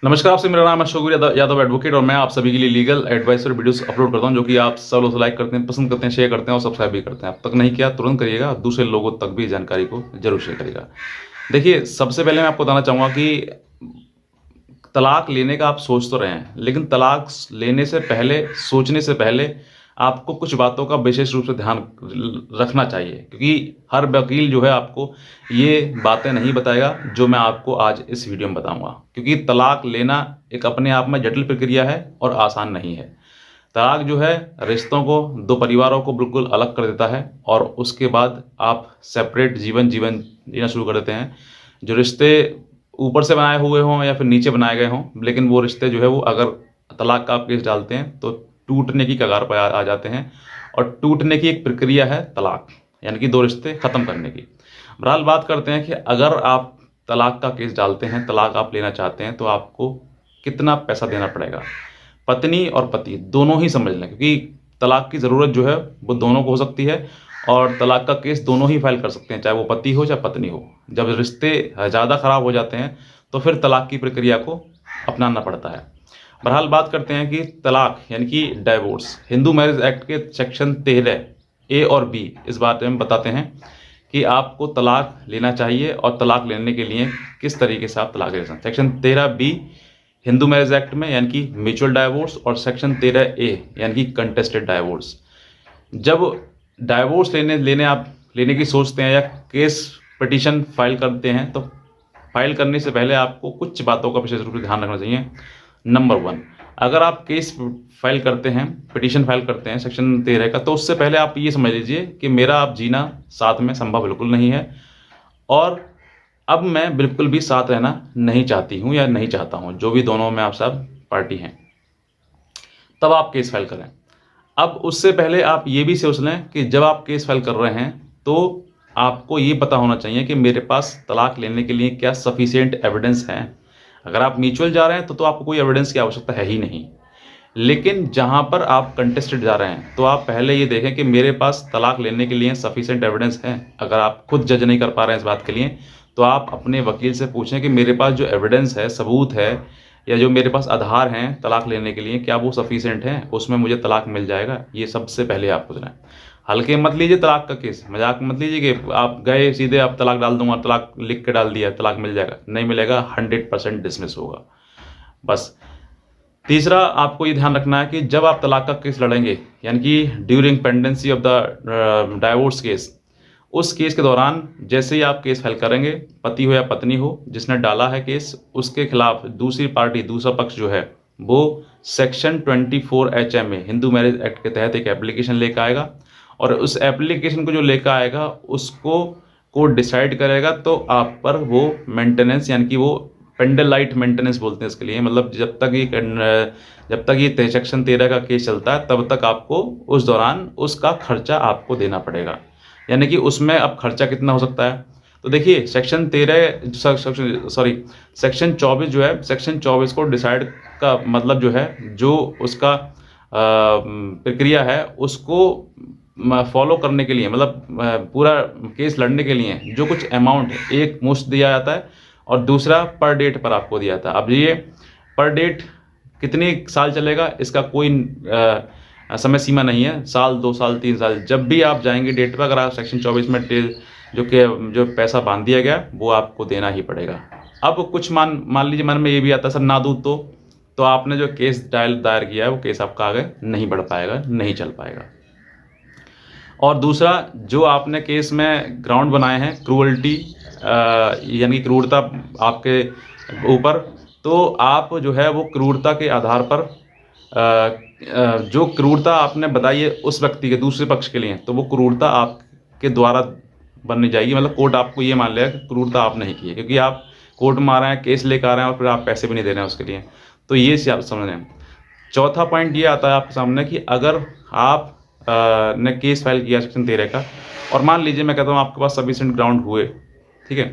नमस्कार, आपसे मेरा नाम है अशोक यादव एडवोकेट और मैं आप सभी के लिए लीगल एडवाइस और वीडियोस अपलोड करता हूं जो कि आप सब लोग लाइक करते हैं, पसंद करते हैं, शेयर करते हैं और सब्सक्राइब भी करते हैं। अब तक नहीं किया तुरंत करिएगा, दूसरे लोगों तक भी जानकारी को जरूर शेयर करिएगा। देखिए, सबसे पहले मैं आपको बताना चाहूँगा कि तलाक लेने का आप सोच तो रहे हैं, लेकिन तलाक लेने से पहले, सोचने से पहले आपको कुछ बातों का विशेष रूप से ध्यान रखना चाहिए, क्योंकि हर वकील जो है आपको ये बातें नहीं बताएगा जो मैं आपको आज इस वीडियो में बताऊंगा। क्योंकि तलाक लेना एक अपने आप में जटिल प्रक्रिया है और आसान नहीं है। तलाक जो है रिश्तों को, दो परिवारों को बिल्कुल अलग कर देता है और उसके बाद आप सेपरेट जीवन जीवन जीना शुरू कर देते हैं। जो रिश्ते ऊपर से बनाए हुए हों या फिर नीचे बनाए गए हों, लेकिन वो रिश्ते जो है वो अगर तलाक का आप केस डालते हैं तो टूटने की कगार पर आ जाते हैं। और टूटने की एक प्रक्रिया है तलाक, यानी कि दो रिश्ते ख़त्म करने की। बहरहाल बात करते हैं कि अगर आप तलाक का केस डालते हैं, तलाक आप लेना चाहते हैं, तो आपको कितना पैसा देना पड़ेगा। पत्नी और पति दोनों ही समझ लें, क्योंकि तलाक की ज़रूरत जो है वो दोनों को हो सकती है और तलाक का केस दोनों ही फाइल कर सकते हैं, चाहे वो पति हो चाहे पत्नी हो। जब रिश्ते ज़्यादा ख़राब हो जाते हैं तो फिर तलाक की प्रक्रिया को अपनाना पड़ता है। बहरहाल बात करते हैं कि तलाक यानी कि डाइवोर्स, हिंदू मैरिज एक्ट के सेक्शन 13 ए और बी इस बारे में बताते हैं कि आपको तलाक लेना चाहिए और तलाक लेने के लिए किस तरीके से आप तलाक ले सकते हैं। Section 13 B Hindu marriage act में यानी कि म्यूचुअल डाइवोर्स, और सेक्शन 13 ए यानी कि कंटेस्टेड डाइवोर्स। जब डाइवोर्स लेने की सोचते हैं या केस पिटीशन फाइल करते हैं, तो फाइल करने से पहले आपको कुछ बातों का विशेष रूप से ध्यान रखना चाहिए। नंबर 1, अगर आप केस फाइल करते हैं, पिटीशन फाइल करते हैं सेक्शन 13 का, तो उससे पहले आप ये समझ लीजिए कि मेरा अब जीना साथ में संभव बिल्कुल नहीं है और अब मैं बिल्कुल भी साथ रहना नहीं चाहती हूँ या नहीं चाहता हूँ, जो भी दोनों में आप सब पार्टी हैं। तब आप केस फाइल करें। अब उससे पहले आप ये भी सोच लें कि जब आप केस फाइल कर रहे हैं तो आपको ये पता होना चाहिए कि मेरे पास तलाक लेने के लिए क्या सफिशिएंट एविडेंस हैं। अगर आप म्यूचुअल जा रहे हैं तो आपको कोई एविडेंस की आवश्यकता है ही नहीं। लेकिन जहाँ पर आप कंटेस्टेड जा रहे हैं तो आप पहले ये देखें कि मेरे पास तलाक लेने के लिए सफिशिएंट एविडेंस है। अगर आप खुद जज नहीं कर पा रहे हैं इस बात के लिए, तो आप अपने वकील से पूछें कि मेरे पास जो एविडेंस है, सबूत है, या जो मेरे पास आधार हैं तलाक लेने के लिए, क्या वो सफिशिएंट हैं, उसमें मुझे तलाक मिल जाएगा। ये सबसे पहले आप पूछना है। हल्के मत लीजिए तलाक का केस, मजाक मत लीजिए कि आप गए सीधे आप तलाक डाल दूंगा, तलाक लिख के डाल दिया, तलाक मिल जाएगा। नहीं मिलेगा, 100% डिसमिस होगा। बस तीसरा आपको ये ध्यान रखना है कि जब आप तलाक का केस लड़ेंगे, यानी कि during pendency of the divorce case, उस केस के दौरान जैसे ही आप केस फाइल करेंगे, पति हो या पत्नी हो जिसने डाला है केस, उसके खिलाफ दूसरी पार्टी, दूसरा पक्ष जो है वो section 24 HMA Hindu marriage act के तहत एक एप्लीकेशन लेकर आएगा और उस एप्लीकेशन को जो लेकर आएगा उसको कोर्ट डिसाइड करेगा। तो आप पर वो मेंटेनेंस, यानी कि वो पेंडलाइट मेंटेनेंस बोलते हैं इसके लिए, मतलब जब तक ये सेक्शन 13 का केस चलता है तब तक आपको उस दौरान उसका खर्चा आपको देना पड़ेगा। यानी कि उसमें अब खर्चा कितना हो सकता है, तो देखिए सेक्शन 24 जो है, सेक्शन 24 को डिसाइड का मतलब जो है, जो उसका प्रक्रिया है उसको फॉलो करने के लिए, मतलब पूरा केस लड़ने के लिए जो कुछ अमाउंट है, एक मुश्त दिया जाता है और दूसरा पर डेट पर आपको दिया जाता है। अब ये पर डेट कितने साल चलेगा इसका कोई समय सीमा नहीं है, साल, 2 साल, 3 साल, जब भी आप जाएंगे डेट पर, अगर आप सेक्शन 24 में जो पैसा बांध दिया गया वो आपको देना ही पड़ेगा। अब कुछ मान लीजिए मन में ये भी आता है सर ना दूँ तो आपने जो केस दायर किया है वो केस आपका आगे नहीं बढ़ पाएगा, नहीं चल पाएगा। और दूसरा, जो आपने केस में ग्राउंड बनाए हैं क्रूअल्टी, यानी क्रूरता आपके ऊपर, तो आप जो है वो क्रूरता के आधार पर जो क्रूरता आपने बताई है उस व्यक्ति के, दूसरे पक्ष के लिए, तो वो क्रूरता आपके द्वारा बननी जाएगी। मतलब कोर्ट आपको ये मान लेगा कि क्रूरता आप नहीं की है, क्योंकि आप कोर्ट में आ रहे हैं, केस लेकर आ रहे हैं और फिर आप पैसे भी नहीं दे रहे हैं उसके लिए। तो ये आप समझ रहे हैं। चौथा पॉइंट ये आता है आपके सामने कि अगर आप ने केस फाइल किया सेक्शन 13 का, और मान लीजिए मैं कहता हूँ आपके पास सफिशिएंट ग्राउंड हुए, ठीक है।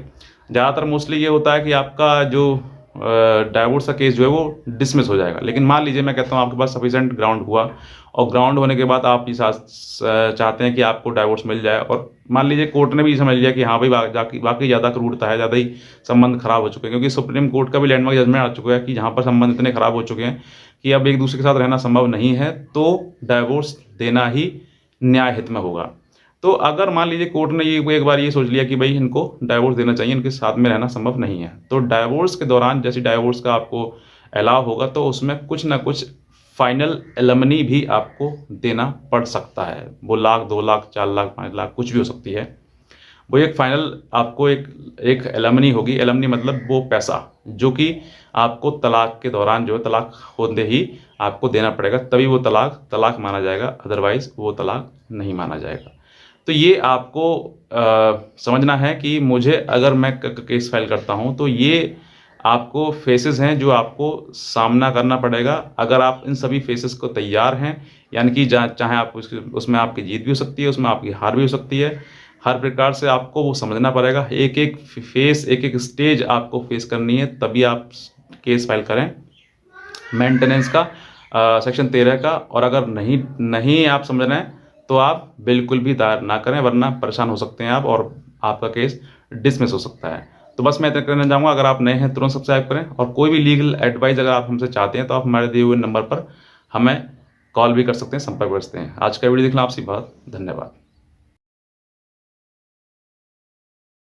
ज़्यादातर मोस्टली ये होता है कि आपका जो डाइवोर्स का केस जो है वो डिसमिस हो जाएगा। लेकिन मान लीजिए मैं कहता हूँ आपके पास सफिशिएंट ग्राउंड हुआ और ग्राउंड होने के बाद आप ये चाहते हैं कि आपको डाइवोर्स मिल जाए, और मान लीजिए कोर्ट ने भी समझ लिया कि हाँ भाई वाकई ज़्यादा क्रूरता है, ज़्यादा ही संबंध खराब हो चुके हैं, क्योंकि सुप्रीम कोर्ट का भी लैंडमार्क जजमेंट आ चुका है कि जहाँ पर संबंध इतने खराब हो चुके हैं कि अब एक दूसरे के साथ रहना संभव नहीं है, तो डाइवोर्स देना ही न्याय हित में होगा। तो अगर मान लीजिए कोर्ट ने ये एक बार ये सोच लिया कि भाई इनको डाइवोर्स देना चाहिए, इनके साथ में रहना संभव नहीं है, तो डाइवोर्स के दौरान जैसे डाइवोर्स का आपको अलाउ होगा तो उसमें कुछ ना कुछ फाइनल एलमनी भी आपको देना पड़ सकता है। वो लाख, 2 लाख, 4 लाख, 5 लाख कुछ भी हो सकती है। वो एक फाइनल आपको एक एक एलमनी होगी। एलमनी मतलब वो पैसा जो कि आपको तलाक के दौरान जो है, तलाक होते ही आपको देना पड़ेगा, तभी वो तलाक माना जाएगा, अदरवाइज वो तलाक नहीं माना जाएगा। तो ये आपको समझना है कि मुझे अगर मैं केस फाइल करता हूँ तो ये आपको फेसेस हैं जो आपको सामना करना पड़ेगा। अगर आप इन सभी फेसेस को तैयार हैं, यानी कि चाहे आप उसमें आपकी जीत भी हो सकती है, उसमें आपकी हार भी हो सकती है, हर प्रकार से आपको वो समझना पड़ेगा। एक एक फेस, एक एक स्टेज आपको फेस करनी है, तभी आप केस फाइल करें मेंटेनेंस का, सेक्शन 13 का। और अगर नहीं आप समझ रहे हैं तो आप बिल्कुल भी दायर ना करें, वरना परेशान हो सकते हैं आप और आपका केस डिसमिस हो सकता है। तो बस मैं इतना कहना चाहूँगा, अगर आप नए हैं तुरंत सब्सक्राइब करें, और कोई भी लीगल एडवाइस अगर आप हमसे चाहते हैं तो आप हमारे दिए हुए नंबर पर हमें कॉल भी कर सकते हैं, संपर्क कर सकते हैं। आज का वीडियो देखना आपसे बहुत धन्यवाद।